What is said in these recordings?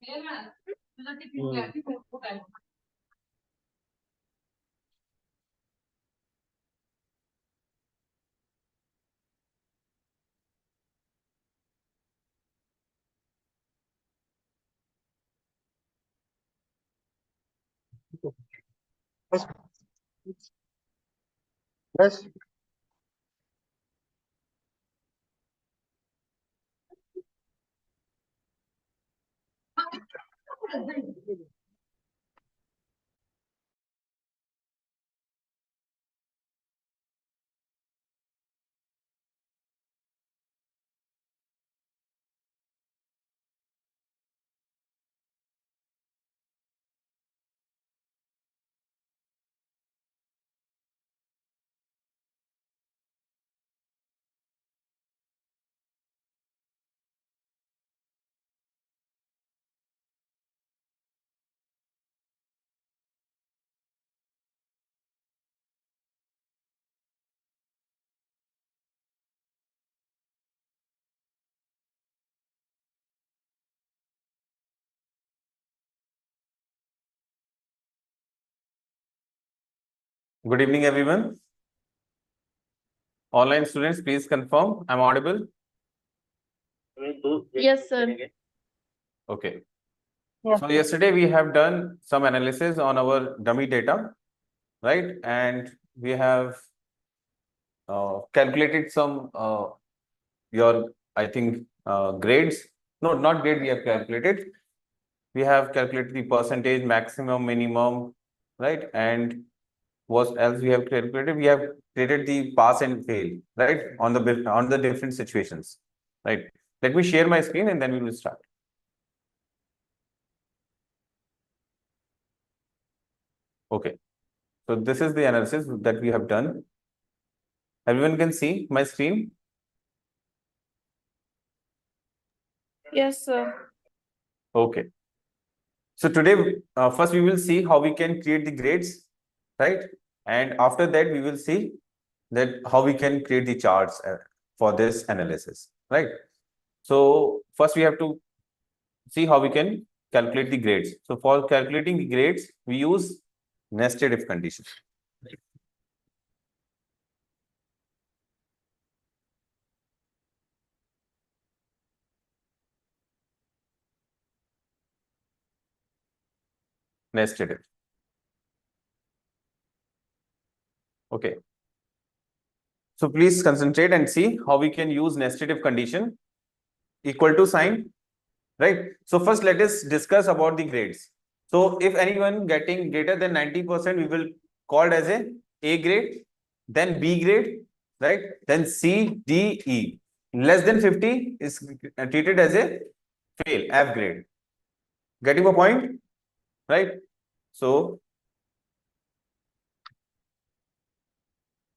Yes. Yes. Good evening, everyone. Online students, please confirm I'm audible. Yes, sir. Okay. Yeah. So yesterday we have done some analysis on our dummy data, right? And we have calculated some I think grades. No, not grade. We have calculated. We have calculated the percentage, maximum, minimum, right? And what else we have calculated? We have created the pass and fail, right? On the different situations, right? Let me share my screen and then we will start. Okay. So this is the analysis that we have done. Everyone can see my screen. Yes, sir. Okay. So today, first we will see how we can create the grades, right? And after that, we will see that how we can create the charts for this analysis, right? So first we have to see how we can calculate the grades. So for calculating the grades, we use nested if condition. Nested if. Okay. So please concentrate and see how we can use nested if condition equal to sign, right? So first let us discuss about the grades. So if anyone getting greater than 90%, we will call it as A grade, then B grade, right? Then C, D, E. Less than 50 is treated as a fail, F grade. Getting a point, right? So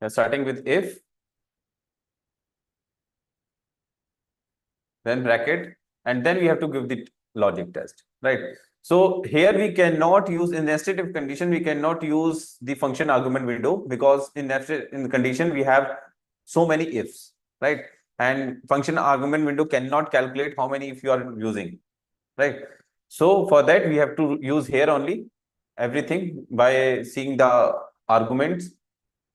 starting with if, then bracket, and then we have to give the logic test, right? So here we cannot use in nested if condition, we cannot use the function argument window because in the condition we have so many ifs, right? And function argument window cannot calculate how many if you are using, right? So for that we have to use here only everything by seeing the arguments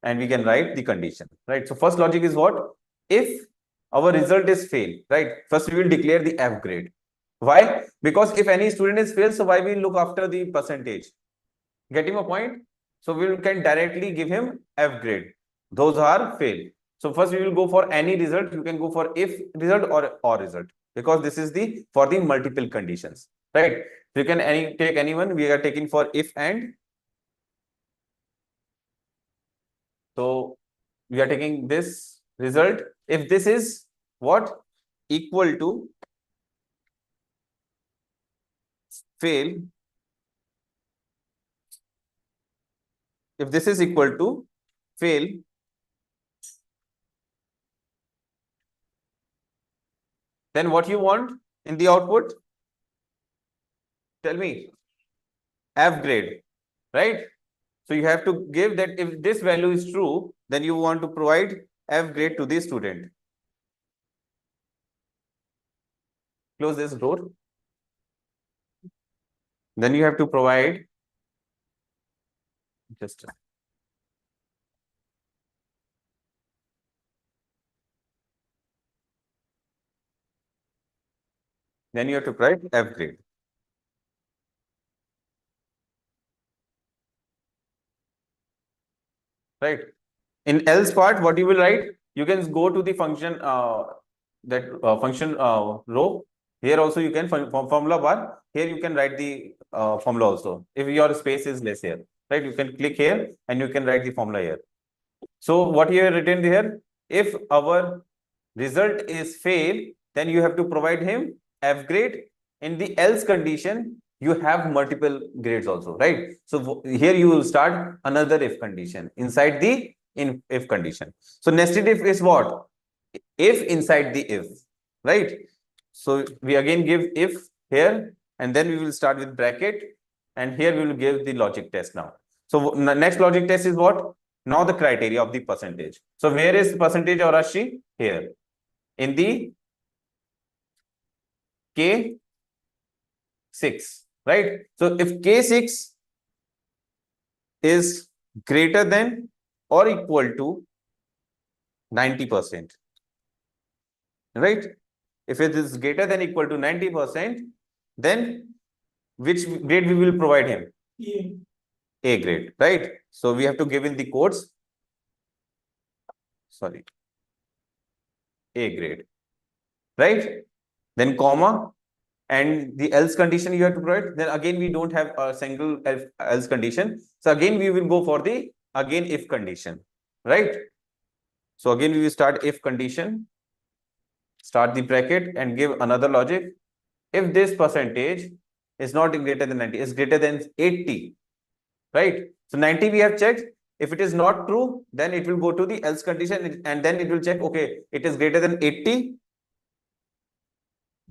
and we can write the condition, right? So first logic is what? If our result is fail, right? First we will declare the F grade. Why? Because if any student is fail, so why we look after the percentage? Getting a point? So we can directly give him F grade. Those are fail. So first we will go for any result. You can go for if result or result because this is the for the multiple conditions, right? So you can take anyone. We are taking for if and. So we are taking this result. If this is what? Equal to fail. If this is equal to fail, then what you want in the output? Tell me. F grade, right? So you have to give that if this value is true, then you want to provide F grade to the student. Close this door. Then you have to provide just then you have to provide F grade. Right. In else part, what you will write? You can go to the function function row. Here also you can formula bar. Here you can write the formula also. If your space is less here, right? You can click here and you can write the formula here. So what you have written here? If our result is fail, then you have to provide him F grade. In the else condition, you have multiple grades also, right? So here you will start another if condition inside the if condition. So nested if is what? If inside the if, right? So we again give if here, and then we will start with bracket, and here we will give the logic test now. So next logic test is what? Now the criteria of the percentage. So where is percentage or Rashi? Here. In the K6, right? So if K6 is greater than or equal to 90%, right? If it is greater than equal to 90%, then which grade we will provide him? A grade, right? So we have to give in the codes. Sorry. A grade, right? Then comma, and the else condition you have to provide. Then again, we don't have a single else condition. So again, we will go for the again if condition, right? So again, we will start if condition, start the bracket and give another logic. If this percentage is not greater than 90, is greater than 80, right? So 90 we have checked. If it is not true, then it will go to the else condition and then it will check, okay, it is greater than 80,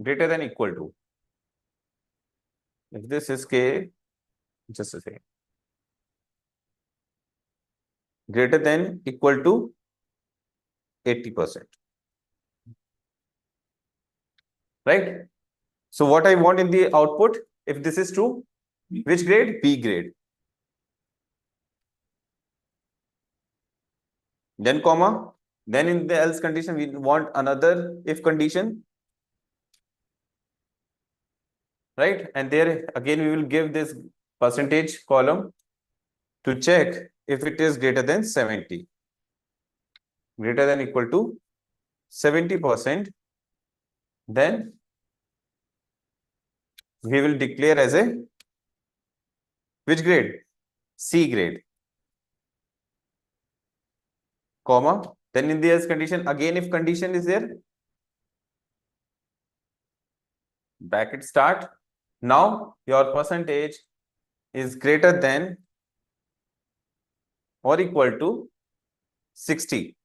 greater than equal to. If this is K, just a second. Greater than equal to 80%. Right? So what I want in the output, if this is true, which grade? B grade. Then comma, then in the else condition, we want another if condition. Right? And there again, we will give this percentage column to check if it is greater than 70. Greater than equal to 70%, then we will declare as a which grade? C grade. Comma. Then in the else condition, again if condition is there, bracket start. Now your percentage is greater than or equal to 60.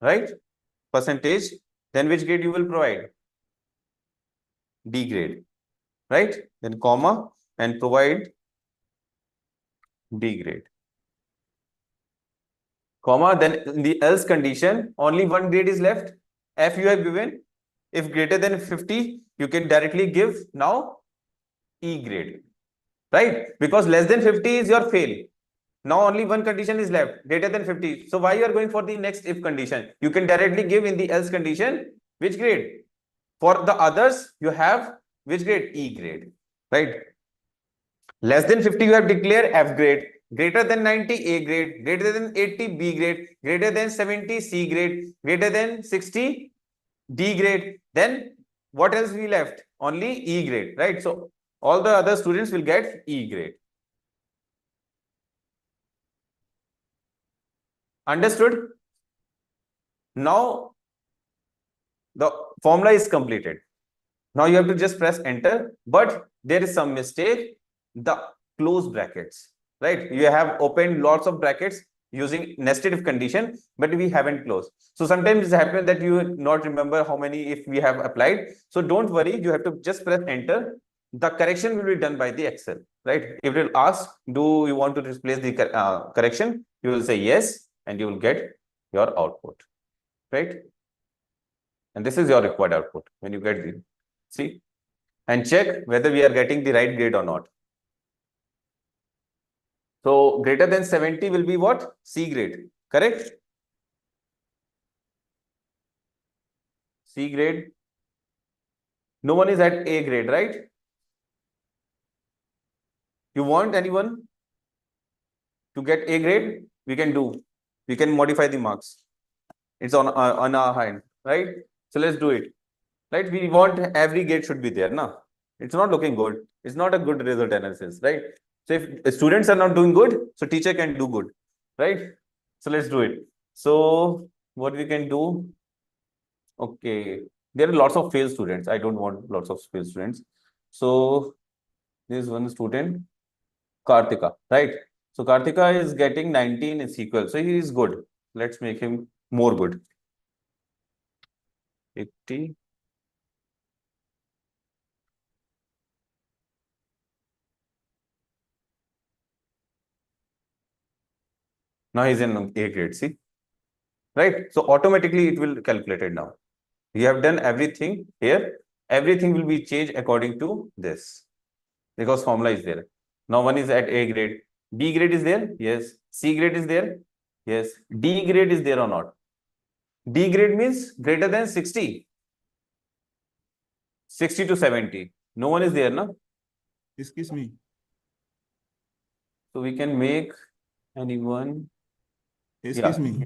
Right? Percentage. Then which grade you will provide? D grade. Right? Then comma and provide D grade. Comma, then in the else condition, only one grade is left. F you have given. If greater than 50, you can directly give now E grade. Right? Because less than 50 is your fail. Now only one condition is left, greater than 50. So why you are going for the next if condition? You can directly give in the else condition which grade? For the others, you have which grade? E grade. Right? Less than 50, you have declared F grade. Greater than 90, A grade. Greater than 80, B grade. Greater than 70, C grade. Greater than 60, D grade. Then what else we left? Only E grade, right? So all the other students will get E grade. Understood? Now the formula is completed. Now you have to just press enter, but there is some mistake. The close brackets, right? You have opened lots of brackets using nested if condition, but we haven't closed. So sometimes it happens that you not remember how many if we have applied. So don't worry, you have to just press enter. The correction will be done by the Excel, right? If it will ask, do you want to replace the correction? You will say yes, and you will get your output, right? And this is your required output when you get the, see, and check whether we are getting the right grade or not. So greater than 70 will be what? C grade, correct? C grade. No one is at A grade, right? You want anyone to get A grade? We can do. We can modify the marks. It's on our hand, right? So let's do it. Right? We want every grade should be there, na? It's not looking good. It's not a good result analysis, right? So if students are not doing good, so teacher can do good, right? So let's do it. So what we can do? Okay, there are lots of failed students. I don't want lots of failed students. So this one student, Kartika, right? So Kartika is getting 19 in SQL. So he is good. Let's make him more good. 80. Now he's in A grade, see? Right? So automatically it will calculate it now. We have done everything here. Everything will be changed according to this because formula is there. Now one is at A grade. B grade is there? Yes. C grade is there? Yes. D grade is there or not? D grade means greater than 60. 60 to 70. No one is there, no? Excuse me. So we can make anyone. Excuse me.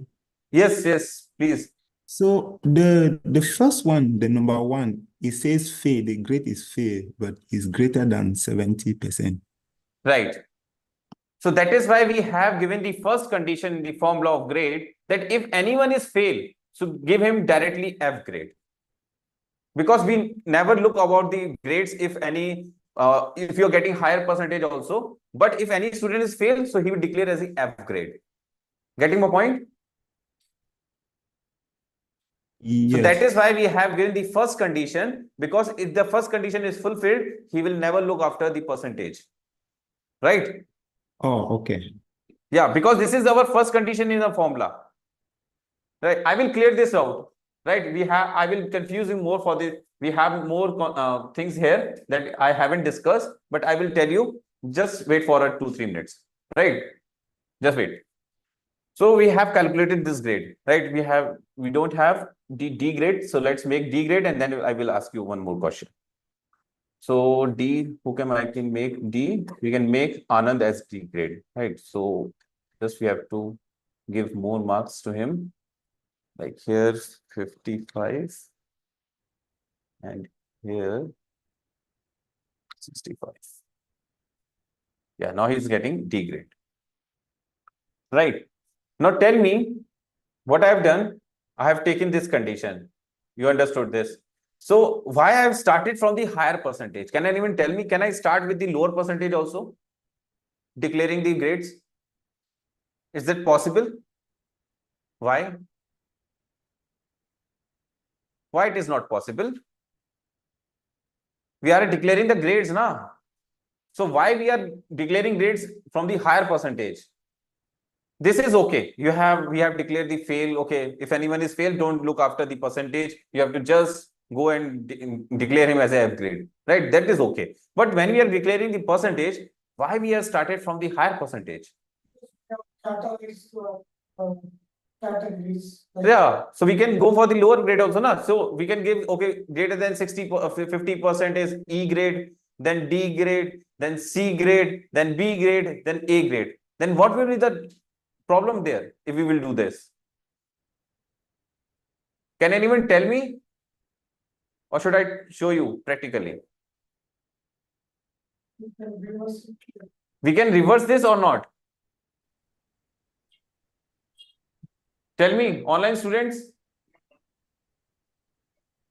Yes, yes, please. So the first one, the number one, it says fail. The grade is fail, but it's greater than 70%. Right. So that is why we have given the first condition in the formula of grade that if anyone is fail, so give him directly F grade. Because we never look about the grades if any, if you're getting higher percentage also. But if any student is failed, so he will declare as the F grade. Getting my point? Yes. So that is why we have given the first condition, because if the first condition is fulfilled, he will never look after the percentage. Right? Oh, okay. Yeah, because this is our first condition in the formula. Right? I will clear this out. Right? I will confuse you more for this. We have more things here that I haven't discussed, but I will tell you. Just wait for 2-3 minutes. Right? Just wait. So we have calculated this grade, right? We don't have the D grade. So let's make D grade and then I will ask you one more question. So D, I can make D? We can make Anand as D grade, right? So just we have to give more marks to him. Like here 55 and here 65. Yeah, now he's getting D grade. Right. Now tell me what I have done. I have taken this condition. You understood this. So why I have started from the higher percentage? Can anyone tell me, can I start with the lower percentage also? Declaring the grades? Is that possible? Why? Why it is not possible? We are declaring the grades now. So why we are declaring grades from the higher percentage? This is okay. We have declared the fail. Okay, if anyone is failed, don't look after the percentage. You have to just go and declare him as a F grade, right? That is okay. But when we are declaring the percentage, why we have started from the higher percentage? Categories. Yeah, so we can go for the lower grade also, na? So we can give, okay, greater than 50% is E grade, then D grade, then C grade, then B grade, then A grade. Then what will be the problem there if we will do this? Can anyone tell me? Or should I show you practically? We can reverse this or not? Tell me, online students,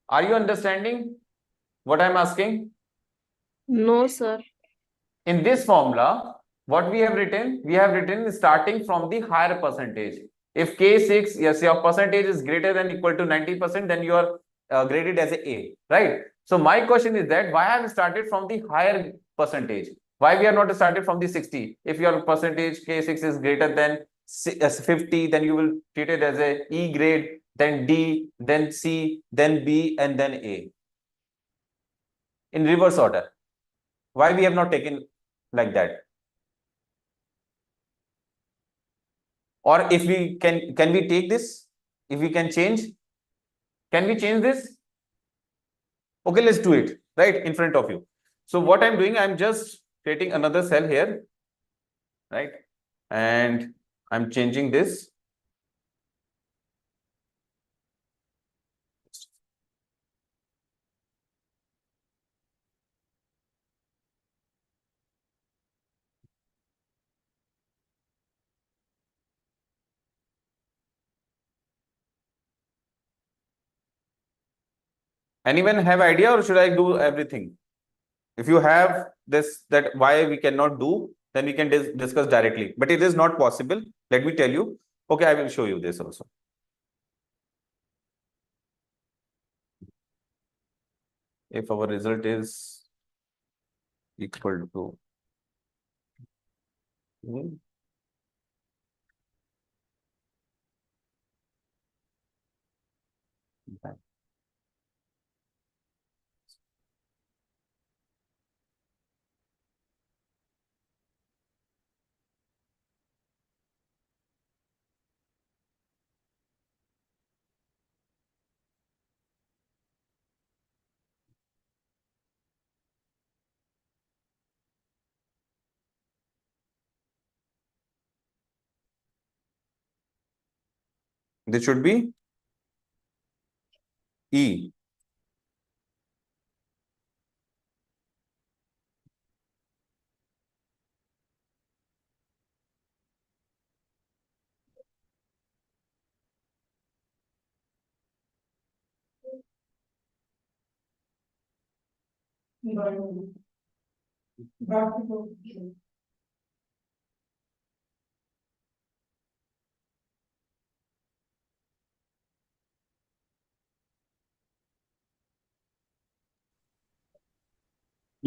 are you understanding what I'm asking? No, sir. In this formula, what we have written starting from the higher percentage. If K6, yes, your percentage is greater than equal to 90%, then you are graded as A, right? So my question is that why have we started from the higher percentage? Why we are not started from the 60? If your percentage K6 is greater than 50, then you will treat it as a E grade, then D, then C, then B, and then A. in reverse order. Why we have not taken like that? Or if we can we take this? If we can change, can we change this? Okay, let's do it right in front of you. So what I'm doing, I'm just creating another cell here, right? And I'm changing this. Anyone have idea, or should I do everything? If you have this, that why we cannot do, then we can discuss directly. But it is not possible. Let me tell you. Okay, I will show you this also. If our result is equal to this should be E.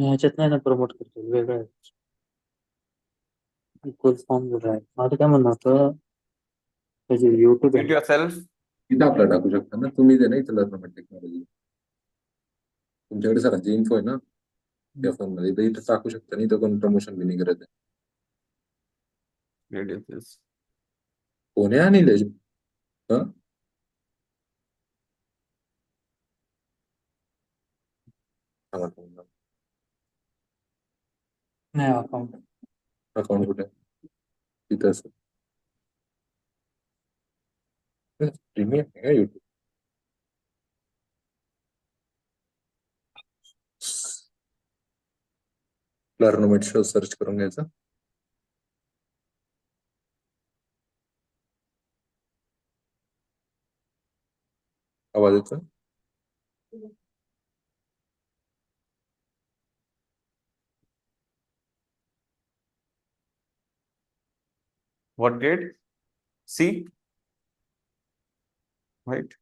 ह्याच्यात नाही ना promote करतो वेगळं आहे. Equal form दिला आहे. माझं काय म्हणणं होतं त्याचे युट्यूब Mute yourself. इथं आपल्याला टाकू शकता ना तुम्ही ते नाही लर्नमेट टेक्नॉलॉजी तुमच्याकडे सरांची इन्फो आहे ना त्या फोन मध्ये तर इथं टाकू शकता नाही तर कोण प्रमोशन बी नाही करत Where is this? कोण आहे अनिलेश हा नाही अकाउंट अकाउंट कुठे तिथं असं प्रीमियम आहे का युट्यूब लर्नमेट शो सर्च करून घ्यायचं आवाज येतो What grade? C. Right.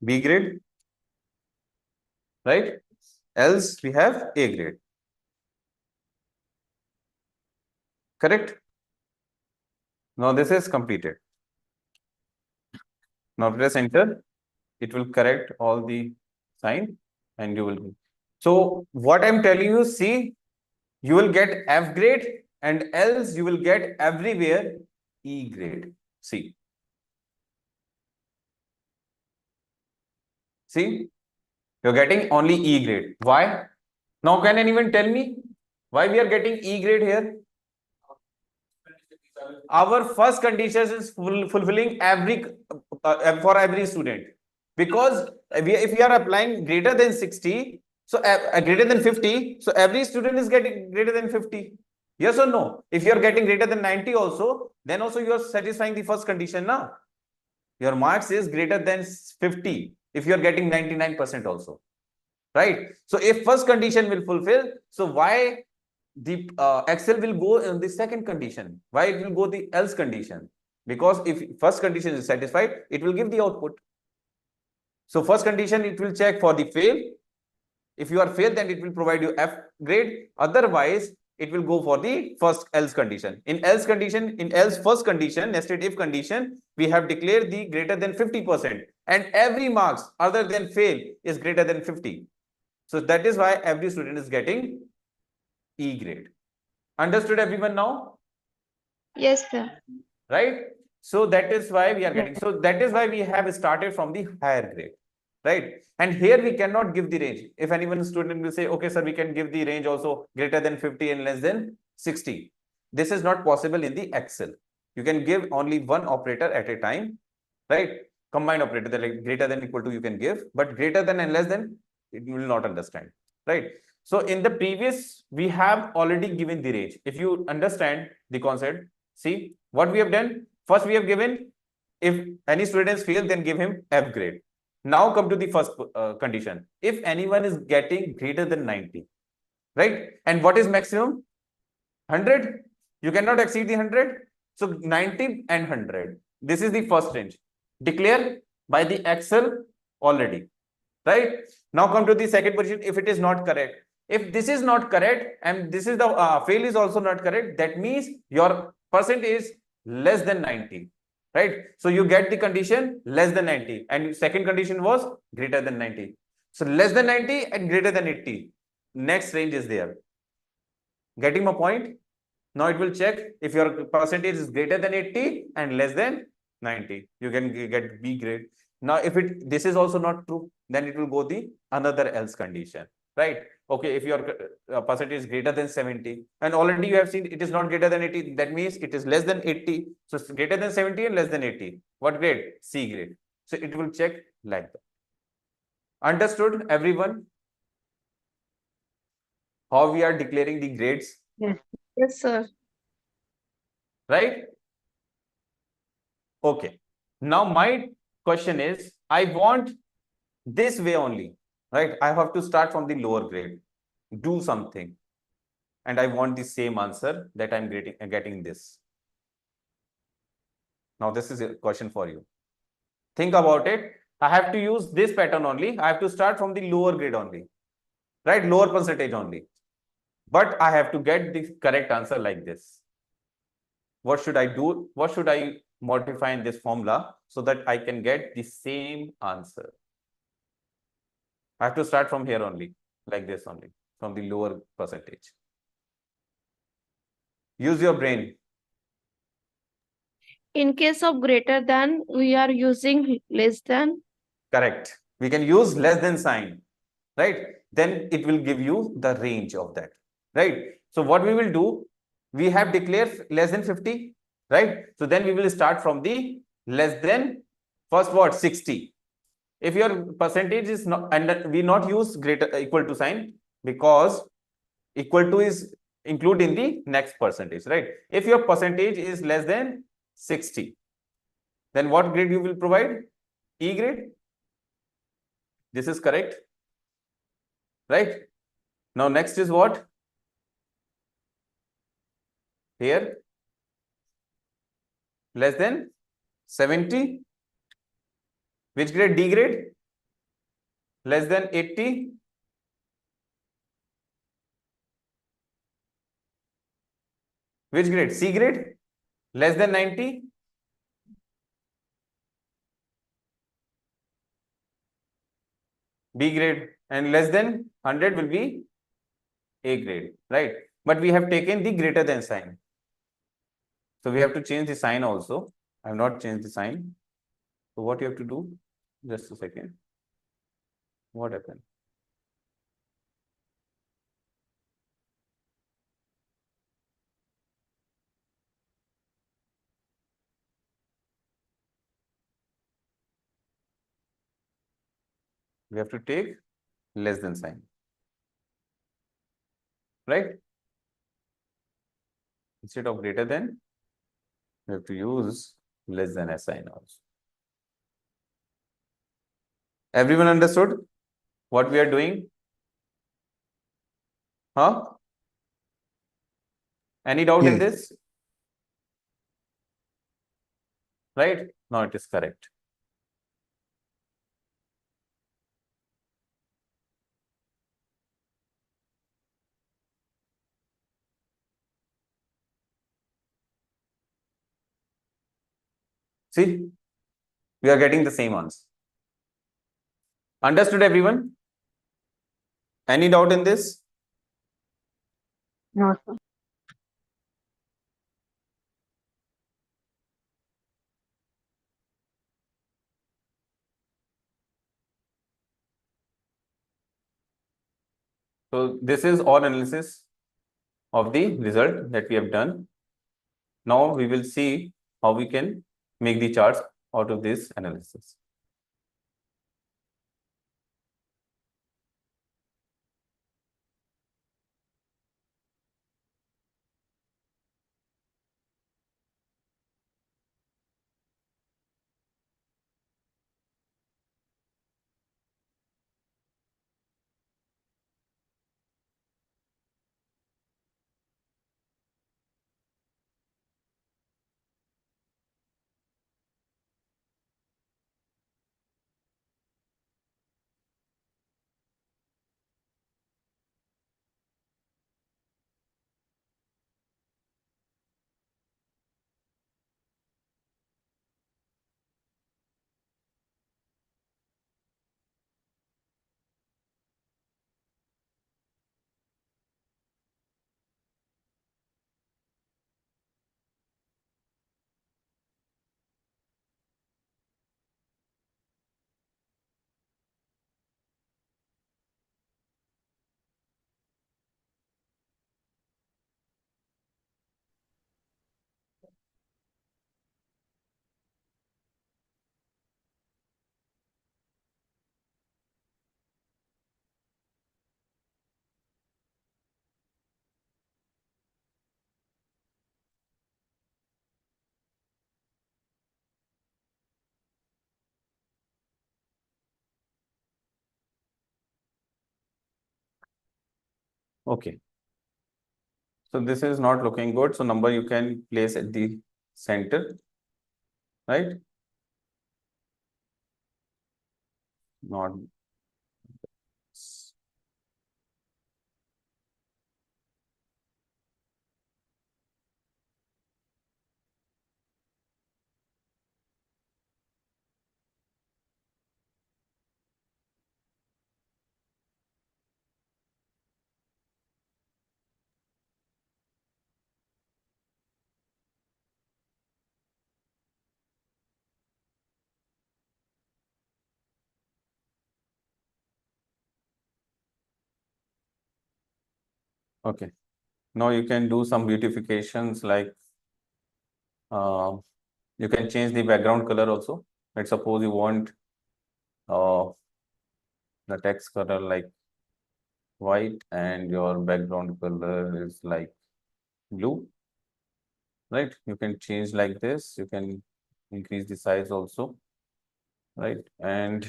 B grade, right? Else we have A grade. Correct? Now this is completed. Now press enter. It will correct all the sign and you will. So what I'm telling you, see, you will get F grade and else you will get everywhere E grade. See. See, you're getting only E grade. Why? Now can anyone tell me why we are getting E grade here? Our first condition is fulfilling for every student, because if we are applying greater than 60, so greater than 50, so every student is getting greater than 50. Yes or no? If you are getting greater than 90 also, then also you are satisfying the first condition now. Your marks is greater than 50 if you are getting 99% also, right? So if first condition will fulfill, so why the Excel will go in the second condition? Why it will go the else condition? Because if first condition is satisfied, it will give the output. So first condition, it will check for the fail. If you are failed, then it will provide you F grade. Otherwise, it will go for the first else condition. In else condition, in else first condition, nested if condition, we have declared the greater than 50%, and every marks other than fail is greater than 50. So that is why every student is getting E grade. Understood everyone now? Yes, sir. Right? So that is why we are getting, so that is why we have started from the higher grade, right? And here we cannot give the range. If anyone student will say, okay, sir, we can give the range also greater than 50 and less than 60. This is not possible in the Excel. You can give only one operator at a time, right? Combined operator, that like greater than equal to you can give, but greater than and less than, you will not understand, right? So in the previous, we have already given the range. If you understand the concept, see what we have done. First, we have given, if any students fail, then give him F grade. Now come to the first condition. If anyone is getting greater than 90, right? And what is maximum? 100. You cannot exceed the 100. So 90 and 100. This is the first range. Declare by the Excel already, right? Now come to the second position. If it is not correct. If this is not correct and this is the fail is also not correct, that means your percent is less than 90, right? So you get the condition less than 90, and second condition was greater than 90. So less than 90 and greater than 80. Next range is there. Getting my point? Now it will check if your percentage is greater than 80 and less than 90. You can get B grade. Now, if this is also not true, then it will go the another else condition, right? Okay, if your percentage is greater than 70, and already you have seen it is not greater than 80, that means it is less than 80. So it's greater than 70 and less than 80. What grade? C grade. So it will check like that. Understood, everyone? How we are declaring the grades? Yes, sir. Right? Okay. Now my question is, I want this way only, right? I have to start from the lower grade, do something, and I want the same answer that I'm getting this. Now this is a question for you. Think about it. I have to use this pattern only. I have to start from the lower grade only, right? Lower percentage only. But I have to get the correct answer like this. What should I do? What should I modify in this formula so that I can get the same answer? I have to start from here only, like this only, from the lower percentage. Use your brain. In case of greater than, we are using less than. Correct. We can use less than sign, right? Then it will give you the range of that, right? So what we will do, we have declared less than 50, right? So then we will start from the less than, first what, 60. If your percentage is not, and we not use greater equal to sign, because equal to is include in the next percentage, right? If your percentage is less than 60, then what grade you will provide? E grade. This is correct, right? Now next is what? Here, less than 70. Which grade? D grade. Less than 80. Which grade? C grade. Less than 90. B grade. And less than 100 will be A grade, right? But we have taken the greater than sign. So we have to change the sign also. I have not changed the sign. So what you have to do? Just a second. What happened? We have to take less than sign, right? Instead of greater than, we have to use less than a sign also. Everyone understood what we are doing? Huh? Any doubt in Yes. this? Right? No, it is correct. See, we are getting the same answer. Understood, everyone? Any doubt in this? No, sir. So this is all analysis of the result that we have done. Now we will see how we can make the charts out of this analysis. Okay. So this is not looking good. So number you can place at the center, right? Not. Okay. Now you can do some beautifications like you can change the background color also. Let's suppose you want the text color like white and your background color is like blue, right? You can change like this. You can increase the size also, right? And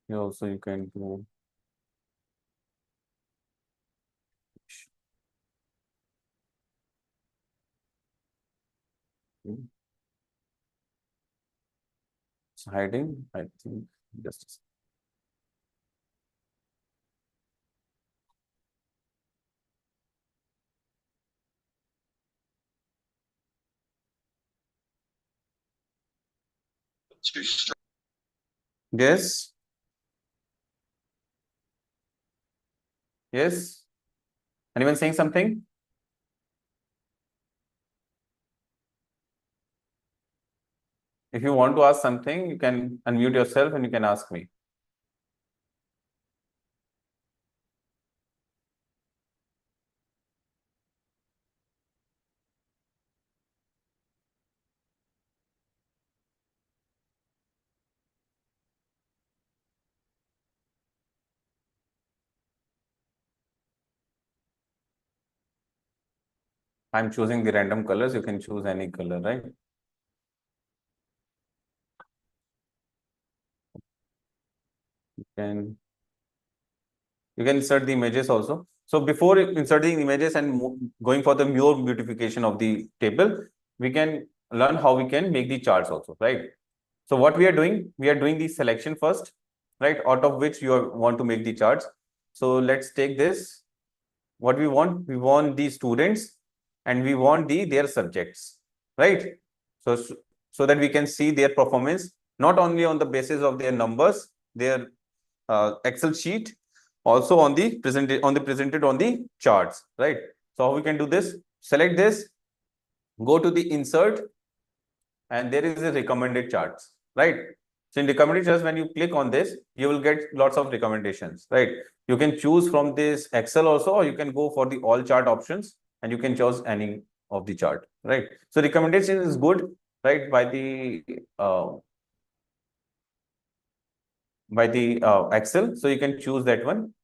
you can do it's hiding, I think. Just a second. Yes. Yes. Anyone saying something? If you want to ask something, you can unmute yourself and you can ask me. I'm choosing the random colors. You can choose any color, right? You can insert the images also. So before inserting images and going for the more beautification of the table, we can learn how we can make the charts also, right? So what we are doing the selection first, right? Out of which you want to make the charts. So let's take this. What we want the students and we want their subjects, right? So that we can see their performance not only on the basis of their numbers, their Excel sheet, also on the presented on the charts, right? So how we can do this? Select this, go to the insert, and there is a recommended charts, right? So in recommended charts, when you click on this, you will get lots of recommendations, right? You can choose from this Excel also, or you can go for the all chart options and you can choose any of the chart, right? So recommendation is good, right? By the Excel. So you can choose that one.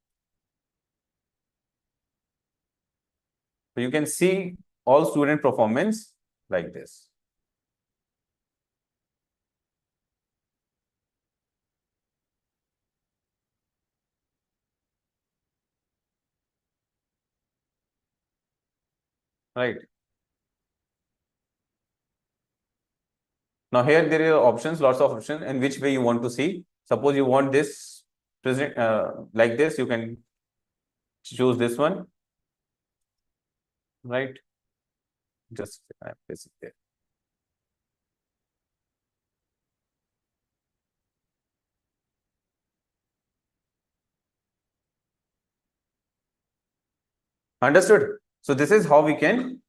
So you can see all student performance like this. Right. Now here there are options, lots of options, in which way you want to see. Suppose you want this present like this, you can choose this one, right? Just place it there. Understood? So this is how we can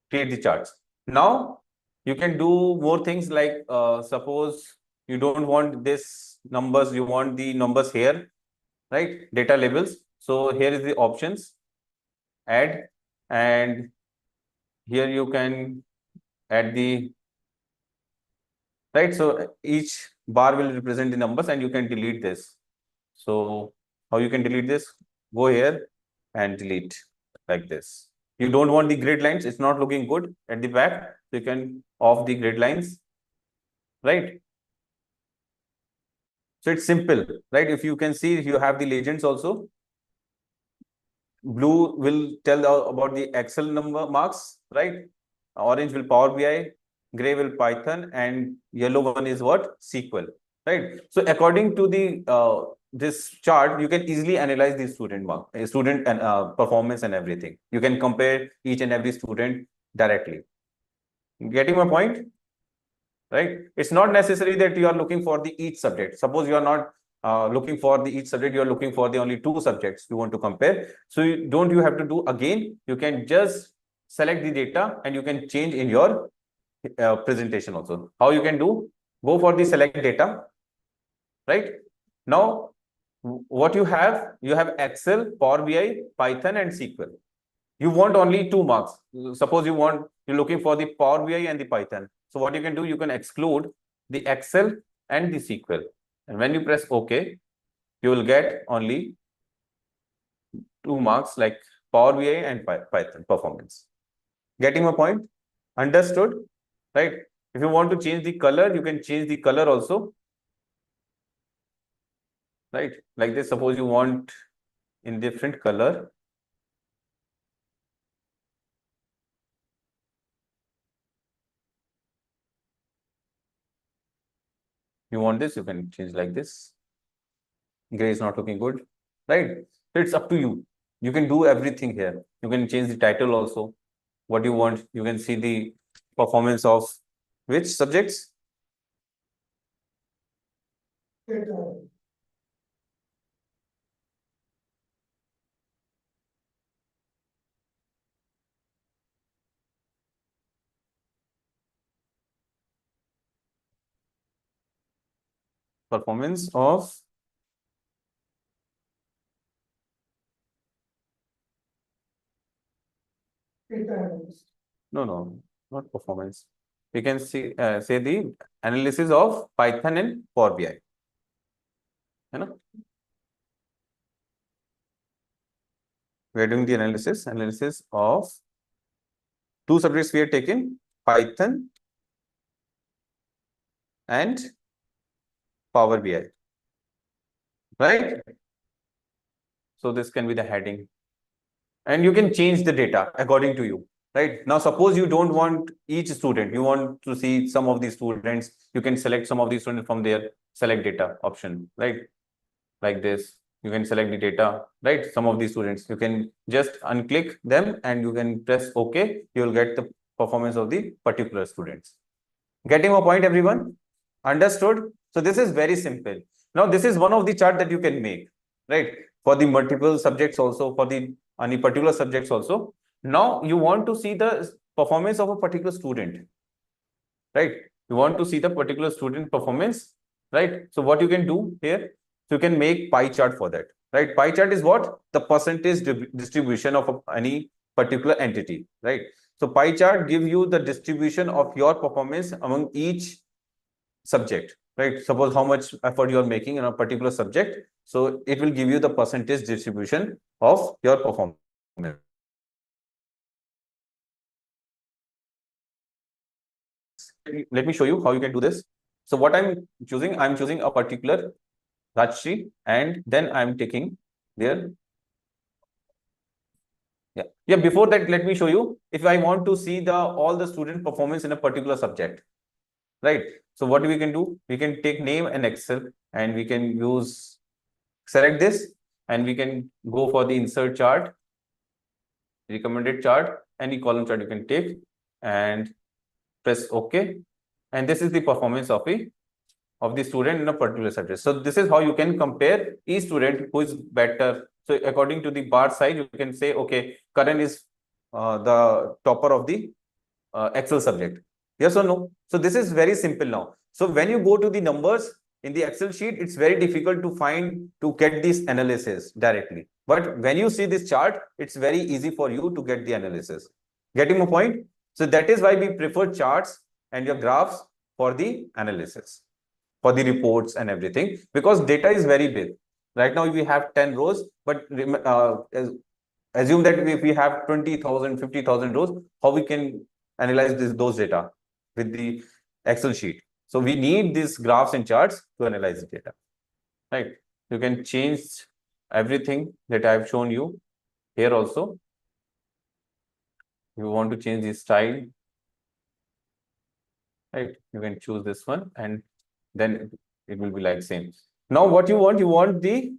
create the charts. Now you can do more things like suppose you don't want this numbers, you want the numbers here, right? Data labels. So here is the options, add, and here you can add the, right? So each bar will represent the numbers and you can delete this. So how you can delete this? Go here and delete like this. You don't want the grid lines, it's not looking good at the back. So you can off the grid lines, right? So it's simple, right? If you can see, you have the legends also. Blue will tell about the Excel number marks, right? Orange will Power BI, gray will Python, and yellow one is what? SQL, right? So according to the this chart, you can easily analyze the student and performance and everything. You can compare each and every student directly. Getting my point? Right? It's not necessary that you are looking for the each subject. Suppose you are not looking for the each subject, you are looking for the only two subjects you want to compare. So you have to do again. You can just select the data and you can change in your presentation also. How you can do? Go for the select data, right? Now, what you have Excel, Power BI, Python, and SQL. You want only 2 marks. Suppose you're looking for the Power BI and the Python. So what you can do, you can exclude the Excel and the SQL. And when you press OK, you will get only 2 marks like Power BI and Python performance. Getting my point? Understood? Right? If you want to change the color, you can change the color also. Right? Like this, suppose you want in different color. You want this, you can change like this. Gray is not looking good, right? So it's up to you. You can do everything here. You can change the title also. What you want, you can see the performance of which subjects? Performance of no, not performance. You can see say the analysis of Python and Power BI. We are doing the analysis of 2 subjects we have taken, Python and Power BI, right? So this can be the heading. And you can change the data according to you, right? Now, suppose you don't want each student, you want to see some of these students, you can select some of these students from their select data option, right? Like this, you can select the data, right? Some of these students, you can just unclick them and you can press OK, you will get the performance of the particular students. Getting my point, everyone? Understood? So this is very simple. Now, this is one of the chart that you can make, right? For the multiple subjects also, for the any particular subjects also. Now, you want to see the performance of a particular student, right? You want to see the particular student performance, right? So what you can do here, so you can make pie chart for that, right? Pie chart is what? The percentage distribution of any particular entity, right? So pie chart give you the distribution of your performance among each subject, right? Suppose how much effort you are making in a particular subject. So it will give you the percentage distribution of your performance. Let me show you how you can do this. So what I'm choosing a particular Rajshri, and then I'm taking their before that, let me show you if I want to see the all the student performance in a particular subject, right? So what we can do, we can take name and Excel, and we can use select this, and we can go for the insert chart, recommended chart, any column chart you can take, and press OK. And this is the performance of the student in a particular subject. So this is how you can compare each student who is better. So according to the bar size, you can say, okay, Karan is the topper of the Excel subject. Yes or no? So this is very simple now. So when you go to the numbers in the Excel sheet, it's very difficult to get this analysis directly. But when you see this chart, it's very easy for you to get the analysis. Getting my point? So that is why we prefer charts and your graphs for the analysis, for the reports and everything, because data is very big. Right now we have 10 rows, but assume that if we have 20,000, 50,000 rows, how we can analyze those data with the Excel sheet? So we need these graphs and charts to analyze the data, right? You can change everything that I've shown you here also. You want to change the style, right? You can choose this one, and then it will be like same. Now what you want the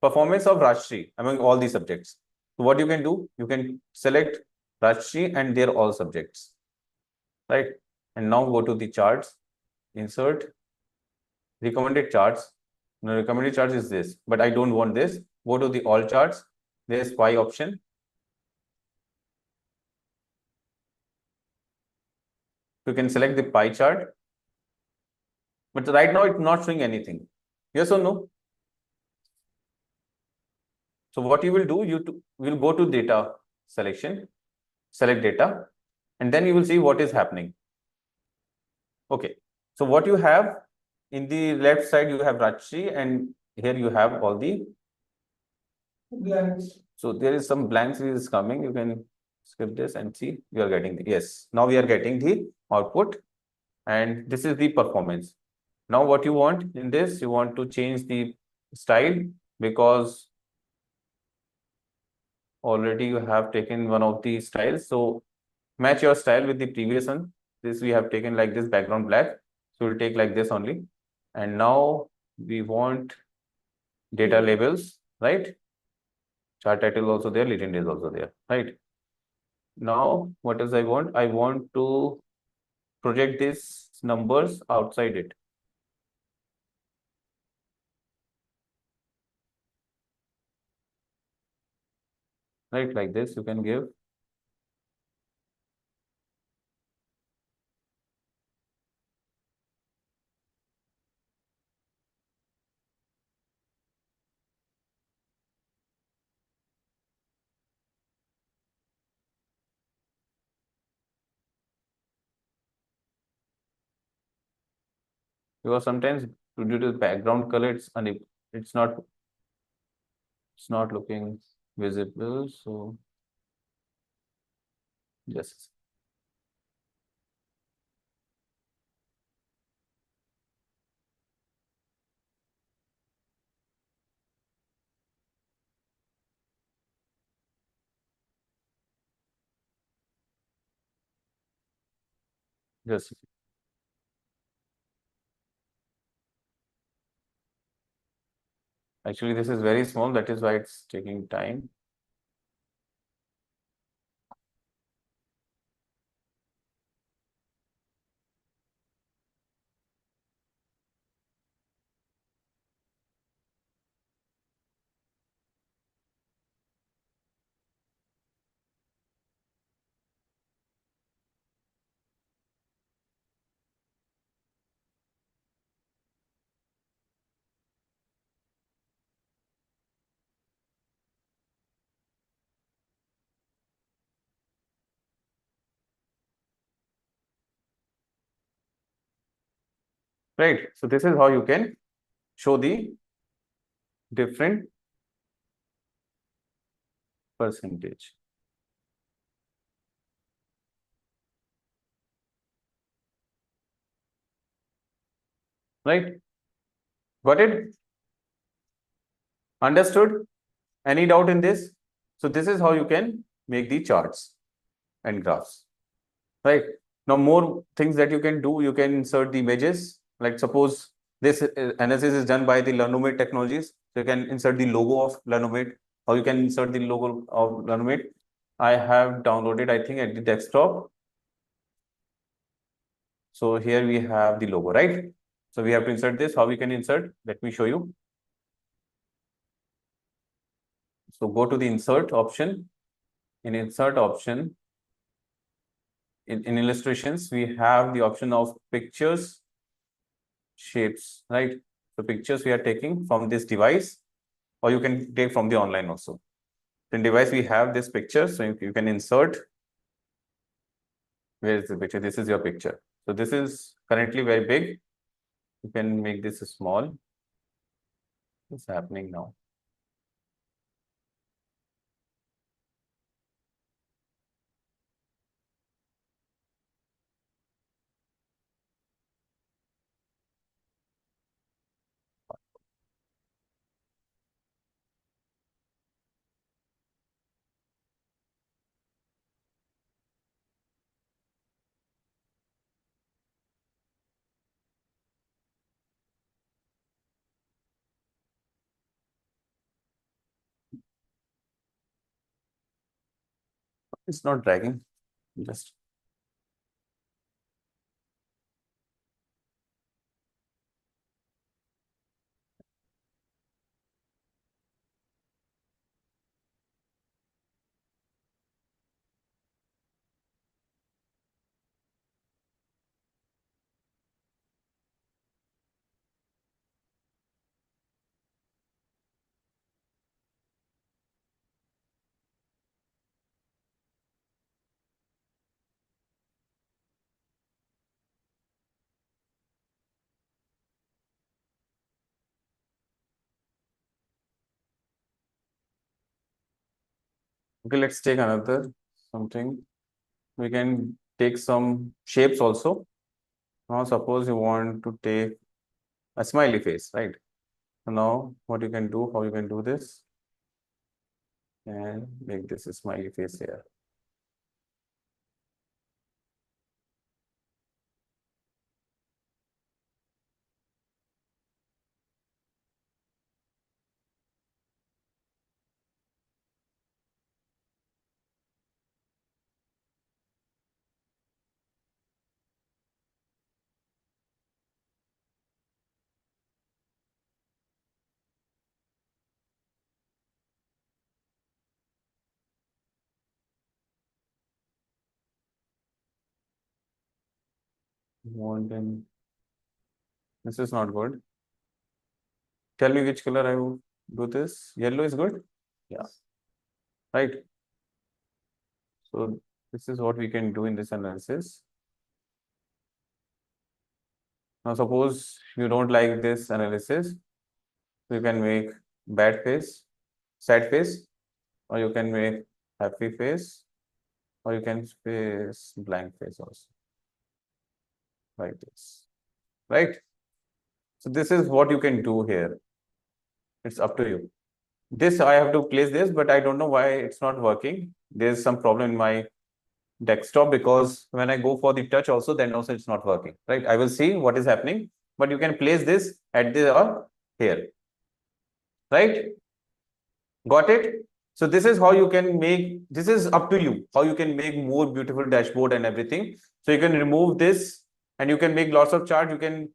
performance of Rajshri among all the subjects. So what you can do, you can select Rajshri and their all subjects, right? And now go to the charts, insert recommended charts. Now recommended charts is this, but I don't want this. Go to the all charts. There's pie option. You can select the pie chart, but right now it's not showing anything. Yes or no? So what you will do, you will go to data selection, select data, and then you will see what is happening. Okay. So what you have in the left side, you have Rajshri, and here you have all the blanks. So there is some blanks is coming. You can skip this and see you are getting the, yes. Now we are getting the output, and this is the performance. Now what you want in this, you want to change the style, because already you have taken one of the styles. So match your style with the previous one. This we have taken like this, background black. So we'll take like this only. And now we want data labels, right? Chart title also there, legend is also there, right? Now, what else I want? I want to project these numbers outside it. Right, like this, you can give. Because sometimes due to the background color, it's not looking visible. So yes. Just actually, this is very small. That is why it's taking time. right? So this is how you can show the different percentage. Right? Got it? Understood? Any doubt in this? So this is how you can make the charts and graphs. Right? Now more things that you can do, you can insert the images. Like suppose this analysis is done by the Learnomate Technologies. So you can insert the logo of Learnomate, or you can insert the logo of Learnomate. I have downloaded, I think, at the desktop. So here we have the logo, right? So we have to insert this. How we can insert? Let me show you. So go to the insert option. In insert option, in illustrations, we have the option of pictures, shapes, right? So pictures we are taking from this device, or you can take from the online also. In device, we have this picture. So you can insert. Where is the picture? This is your picture. So this is currently very big. You can make this small. What's happening now? It's not dragging. Just okay, let's take another something. We can take some shapes also. Now, suppose you want to take a smiley face, right? So now, what you can do, how you can do this, and make this a smiley face here. Want then this is not good. Tell me which color I will do this. Yellow is good. Yeah. Right. So this is what we can do in this analysis. Now, suppose you don't like this analysis, you can make bad face, sad face, or you can make happy face, or you can face blank face also, like this, right? So this is what you can do here. It's up to you. This I have to place this, but I don't know why it's not working. There's some problem in my desktop because when I go for the touch also, then also it's not working, right? I will see what is happening, but you can place this at the here, right? Got it? So this is how you can make, this is up to you, how you can make more beautiful dashboard and everything. So you can remove this and you can make lots of chart. You can,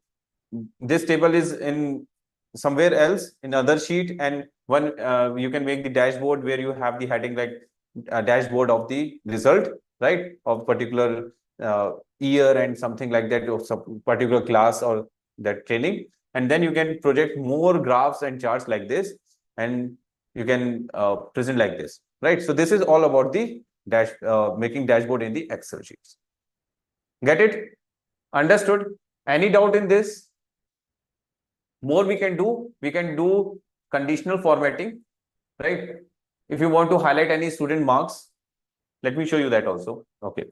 this table is in somewhere else in other sheet, and one you can make the dashboard where you have the heading like a dashboard of the result, right? Of particular year and something like that, of some particular class or that training. And then you can project more graphs and charts like this, and you can present like this, right? So this is all about the making dashboard in the Excel sheets. Get it? Understood? Any doubt in this? More we can do conditional formatting, right? If you want to highlight any student marks, let me show you that also. Okay.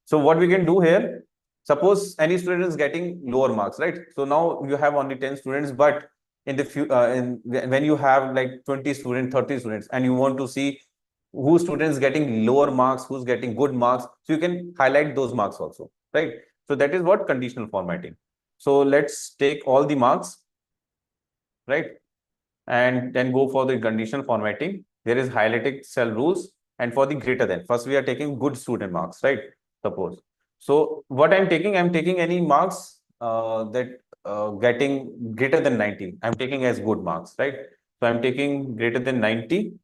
So what we can do here, suppose any student is getting lower marks, right? So now you have only 10 students, but in the when you have like 20 students, 30 students, and you want to see who students getting lower marks, who's getting good marks, so you can highlight those marks also, right? So that is what conditional formatting. So let's take all the marks, right? And then go for the conditional formatting. There is highlighted cell rules, and for the greater than, first we are taking good student marks, right? Suppose. So what I'm taking any marks that getting greater than 90. I'm taking as good marks, right? So I'm taking greater than 90,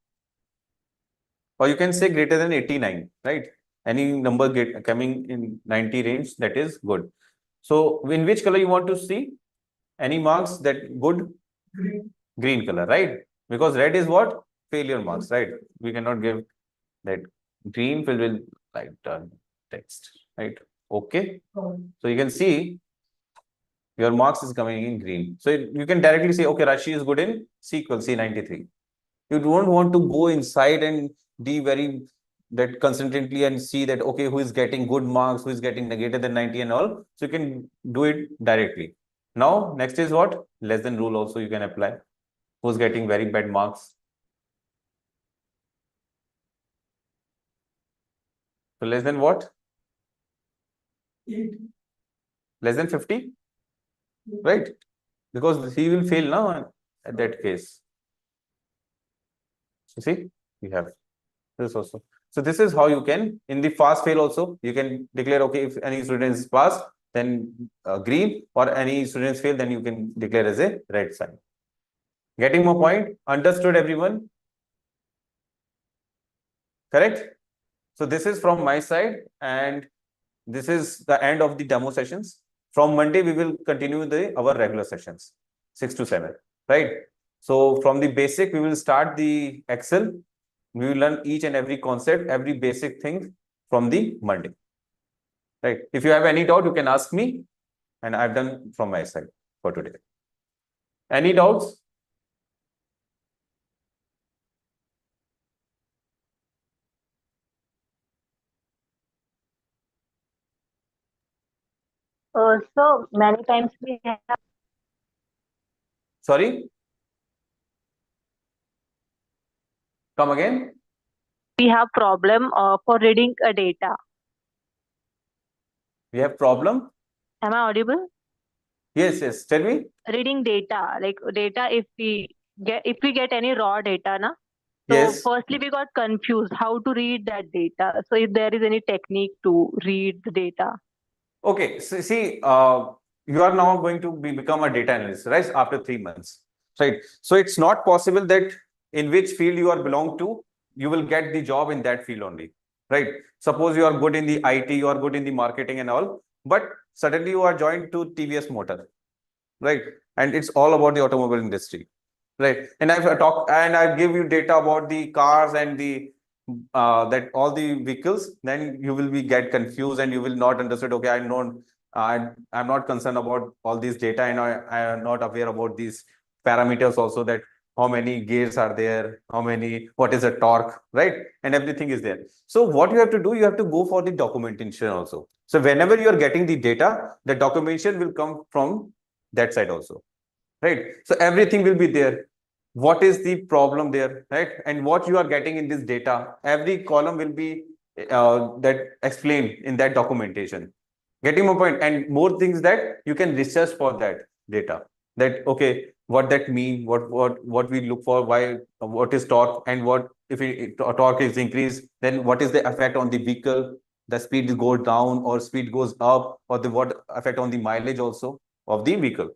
or you can say greater than 89, right? Any number coming in 90 range, that is good. So in which color you want to see? Any marks that good? Green color, right? Because red is what? Failure marks, right? We cannot give that. Green filled with light text, right? Okay. So you can see your marks is coming in green. So you can directly say, okay, Rashi is good in SQL C93. You don't want to go inside and be very that constantly and see that, okay, who is getting good marks, who is getting greater than 90 and all. So you can do it directly. Now, next is what? Less than rule also you can apply. Who's getting very bad marks. So less than what? Less than 50, right? Because he will fail now at that case. You see, we have this also. So this is how you can, in the pass fail also, you can declare, okay, if any student is pass, then green, or any students fail, then you can declare as a red sign. Getting my point? Understood, everyone? Correct? So this is from my side, and this is the end of the demo sessions. From Monday, we will continue our regular sessions, 6 to 7, right? So from the basic, we will start the Excel. We will learn each and every concept, every basic thing from the Monday, right? If you have any doubt, you can ask me, and I've done from my side for today. Any doubts? So many times we have Sorry? Come again? problem for reading a data. We have problem? Am I audible? Yes, yes. Tell me. Reading data, like data, if we get any raw data, na. So Yes. firstly, we got confused how to read that data. So if there is any technique to read the data. Okay. So see, you are now going to become a data analyst, right? After 3 months, right? So it's not possible that in which field you are belong to, you will get the job in that field only, right? Suppose you are good in the IT, you are good in the marketing and all, but suddenly you are joined to TVS Motor, right? And it's all about the automobile industry, right? And I give you data about the cars and the that all the vehicles, then you will be get confused and you will not understand. Okay, I'm not concerned about all these data, and I am not aware about these parameters also, that how many gears are there, what is the torque, right? And everything is there. So what you have to do, you have to go for the documentation also. So whenever you are getting the data, the documentation will come from that side also, right? So everything will be there. What is the problem there, right? And what you are getting in this data, every column will be that explained in that documentation. Getting my point? And more things that you can research for that data, that okay, what that mean, what we look for, why, what is torque, and what if torque is increased, then what is the effect on the vehicle, the speed goes down or speed goes up, or the what effect on the mileage also of the vehicle.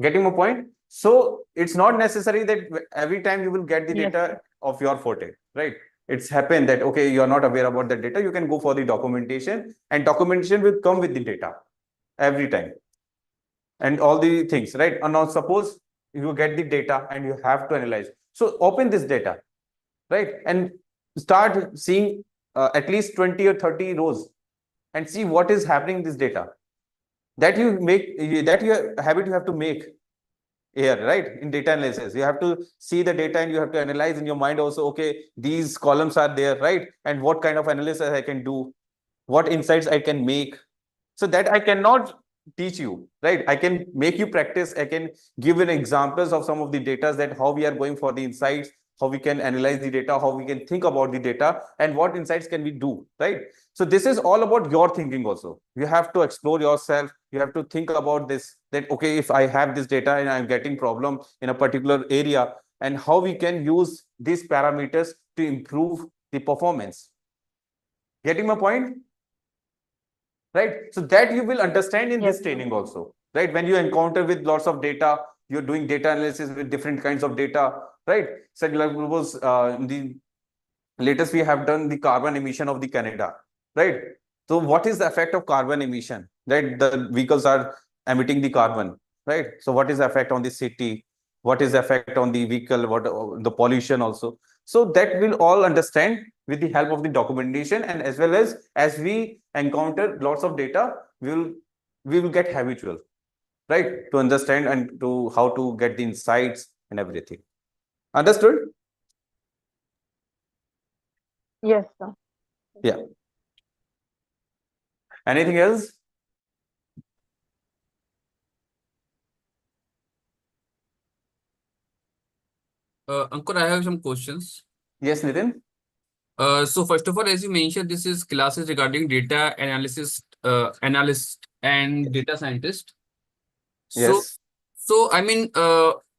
Getting my point? So it's not necessary that every time you will get the Yes. data of your forte, right? It's happened that, okay, you are not aware about the data, you can go for the documentation, and documentation will come with the data every time. And all the things, right? And now suppose you get the data and you have to analyze. So open this data, right? And start seeing at least 20 or 30 rows and see what is happening in this data. That you make, that you habit you have to make. here, right? In data analysis, you have to see the data and you have to analyze in your mind also, okay, these columns are there, right? And what kind of analysis I can do, what insights I can make. So that I cannot teach you, right? I can make you practice. I can give you examples of some of the data, that how we are going for the insights, how we can analyze the data, how we can think about the data, and what insights can we do, right? So this is all about your thinking also. You have to explore yourself. You have to think about this, that, okay, if I have this data and I'm getting problem in a particular area, and how we can use these parameters to improve the performance. Getting my point? Right? So that you will understand in this training also, right? When you encounter with lots of data, you're doing data analysis with different kinds of data, right? So like the latest we have done the carbon emission of the Canada, right? So what is the effect of carbon emission, right? The vehicles are emitting the carbon, right? So what is the effect on the city? What is the effect on the vehicle? What the pollution also? So that will all understand with the help of the documentation, and as well as we encounter lots of data, we will get habitual, right? To understand and to how to get the insights and everything. Understood? Yes, sir. Yeah. Anything else? Ankur, I have some questions. Yes, Nitin. So first of all, as you mentioned, this is classes regarding data analysis, analyst and data scientist. Yes. So I mean,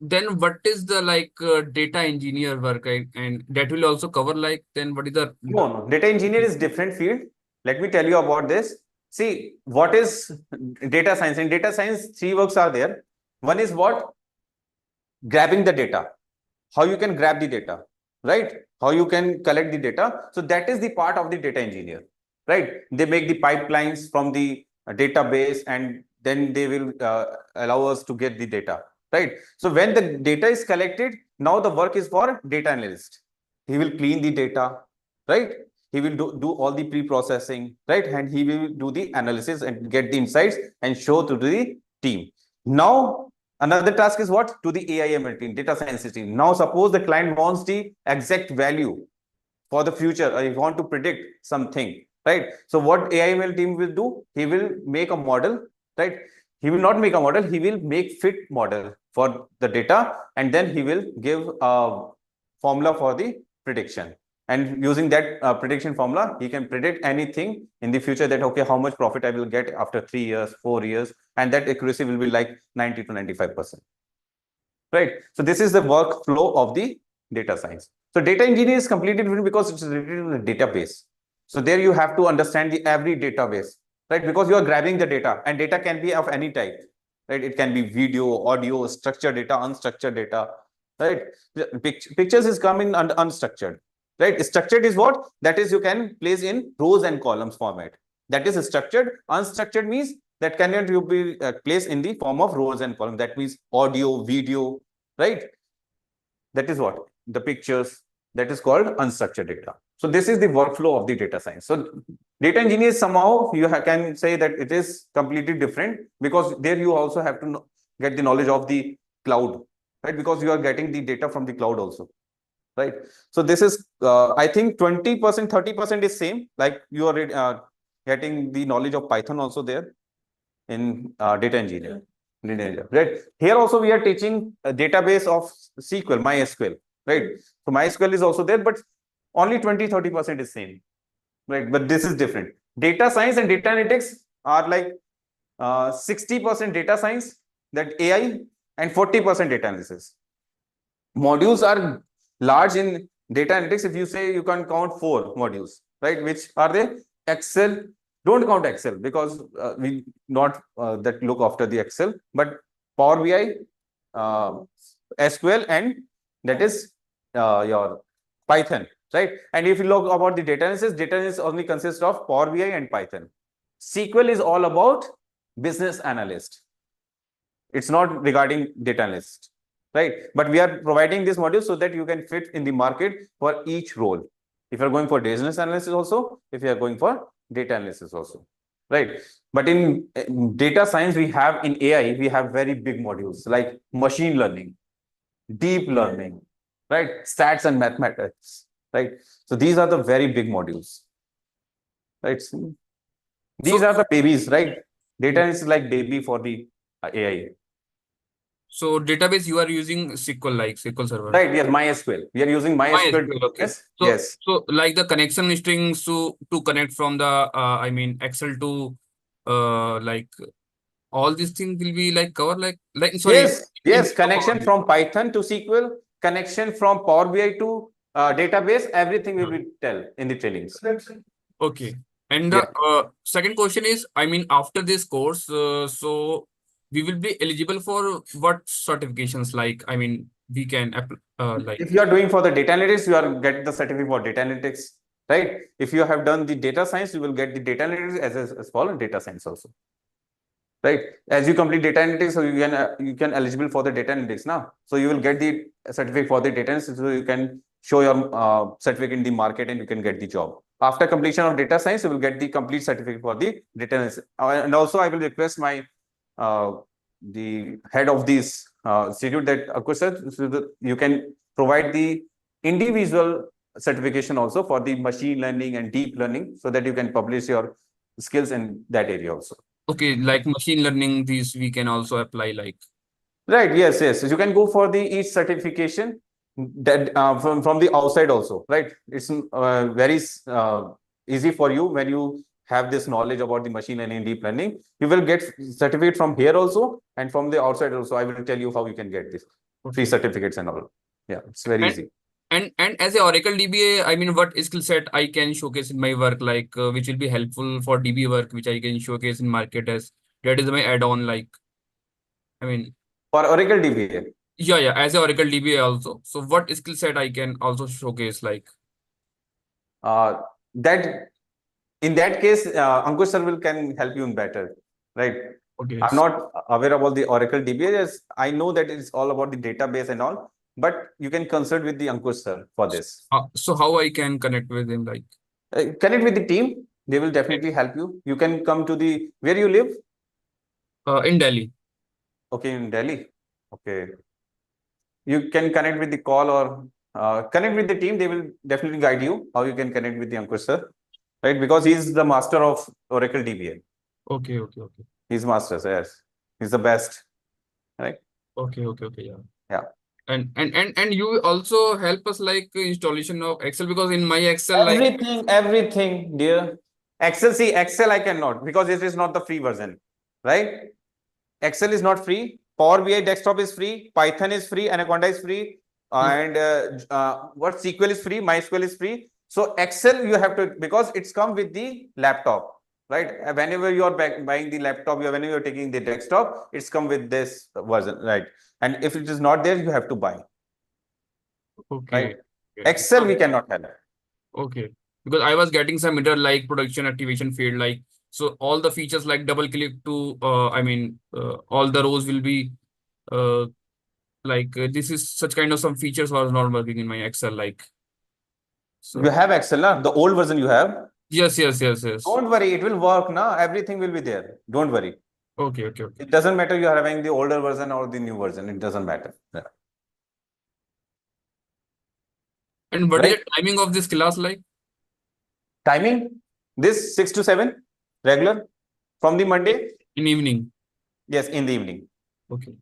then what is the data engineer work, and that will also cover then what is the No, data engineer is different field. Let me tell you about this. See, what is data science? In data science, three works are there. One is what? Grabbing the data. How you can grab the data, right? How you can collect the data. So that is the part of the data engineer, right? They make the pipelines from the database, and then they will allow us to get the data, right? So when the data is collected, now the work is for data analyst. He will clean the data, right? He will do all the pre-processing, right? And he will do the analysis and get the insights and show to the team. Now, another task is what? To the AI/ML team, data science team. Now, suppose the client wants the exact value for the future, or he want to predict something, right? So what AI/ML team will do? He will make a model, right? He will not make a model. He will make fit model for the data, and then he will give a formula for the prediction. And using that prediction formula, he can predict anything in the future, that, okay, how much profit I will get after 3 years, 4 years, and that accuracy will be like 90 to 95%. Right? So this is the workflow of the data science. So data engineering is completely different because it's related to the database. So there you have to understand the every database, right? Because you are grabbing the data, and data can be of any type, right? It can be video, audio, structured data, unstructured data, right? Pictures is coming unstructured, right? Structured is what? That is, you can place in rows and columns format. That is structured. Unstructured means that cannot be placed in the form of rows and columns. That means audio, video, right? That is what? The pictures. That is called unstructured data. So this is the workflow of the data science. So data engineers, somehow you can say that it is completely different, because there you also have to get the knowledge of the cloud, right? Because you are getting the data from the cloud also, right? So this is, I think 20%, 30% is same. Like you are getting the knowledge of Python also there in data engineering. Right? Here also we are teaching a database of SQL, MySQL, right? So MySQL is also there, but only 20-30% is same, right? But this is different. Data science and data analytics are like 60% data science, that AI, and 40% data analysis. Modules are large in data analytics. If you say, you can count 4 modules, right? Which are they? Excel. Don't count Excel, because we not that look after the Excel, but Power BI, SQL, and that is your Python, right? And if you look about the data analysis only consists of Power BI and Python. SQL is all about business analyst. It's not regarding data analyst, right? But we are providing this module so that you can fit in the market for each role. If you're going for business analysis also, if you are going for data analysis also. right? But in data science, we have in AI, we have very big modules like machine learning, deep learning, right? Stats and mathematics, right? So these are the very big modules, right? So these are the babies, right? Data is like baby for the AI. So database you are using SQL, like SQL Server. Right, yes, MySQL. We are using MySQL. MySQL, okay. Yes, So, yes. so like the connection strings to connect from the I mean Excel to like all these things will be like cover like sorry. Yes, yes. in- Connection from Python to SQL, connection from Power BI to database, everything will be tell in the trainings. Okay. And Yeah. the second question is, I mean, after this course, so we will be eligible for what certifications? Like, I mean, we can like. If you are doing for the data analytics, you are get the certificate for data analytics, right? If you have done the data science, you will get the data analytics as well, and data science also. Right, as you complete data analytics, so you can eligible for the data analytics now. So you will get the certificate for the data analytics, so you can show your certificate in the market and you can get the job. After completion of data science, you will get the complete certificate for the data analysis. And also, I will request my the head of this institute that Ankush said, so that you can provide the individual certification also for the machine learning and deep learning, so that you can publish your skills in that area also. Okay, like machine learning, these we can also apply like. Right, yes, yes. You can go for the each certification that from the outside also, right? It's very easy for you when you have this knowledge about the machine learning and deep learning. You will get certificate from here also and from the outside also. I will tell you how you can get this free certificates and all. Yeah, it's very easy. And as a Oracle DBA, I mean, what skill set I can showcase in my work, like which will be helpful for DB work, which I can showcase in market as that is my add-on, like, I mean. For Oracle DBA. Yeah, as a Oracle DBA also. So what skill set I can also showcase, like? That in that case, Ankush sir will can help you in better, right? Okay. I'm not aware about the Oracle DBA. Yes, I know that it's all about the database and all, but you can consult with the Ankush sir for this. So how I can connect with him, like? Connect with the team. They will definitely help you. You can come to the where you live. In Delhi. Okay, in Delhi. Okay. You can connect with the call or connect with the team. They will definitely guide you how you can connect with the Ankush sir, right? Because he's the master of Oracle DBA. Okay. He's master, yes. He's the best, right? Okay, yeah. Yeah. And you also help us like installation of Excel, because in my Excel, like Everything, dear. Excel, see, Excel I cannot because it is not the free version, right? Excel is not free. Power BI desktop is free. Python is free. Anaconda is free. And what SQL is free. MySQL is free. So Excel you have to, because it's come with the laptop, right? Whenever you are buying the laptop, whenever you're taking the desktop, it's come with this version, right? And if it is not there, you have to buy. okay. Right? Excel we cannot have. Okay. Because I was getting some error like production activation field, like so all the features like double click to I mean all the rows will be like this is such kind of some features was not working in my Excel, like. So You have Excel, na? The old version you have. yes. Don't worry, it will work now. Everything will be there. Don't worry. Okay. It doesn't matter you are having the older version or the new version. It doesn't matter. Yeah. And what is Right? the timing of this class like? Timing? This 6 to 7, regular, from the Monday. In evening. Yes, in the evening. Okay.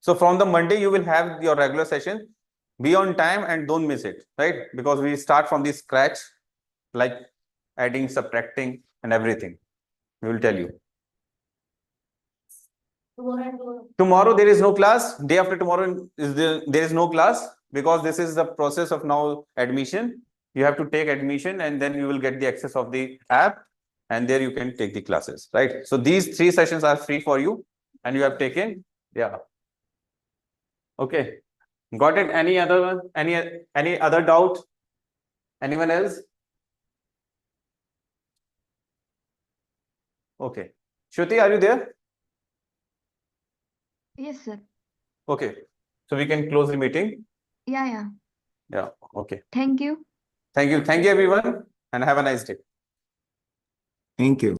So from the Monday, you will have your regular session. Be on time and don't miss it, right? Because we start from the scratch, like adding, subtracting, and everything. We will tell you. Tomorrow there is no class. Day after tomorrow there is no class, because this is the process of now admission. You have to take admission and then you will get the access of the app, and there you can take the classes, right? So these 3 sessions are free for you and you have taken. Yeah. Okay. Got it? Any other one? Any other doubt? Anyone else? Okay. Shruti, are you there? Yes, sir. Okay. So we can close the meeting. Yeah. Yeah. Okay. Thank you. Thank you. Thank you, everyone, and have a nice day. Thank you.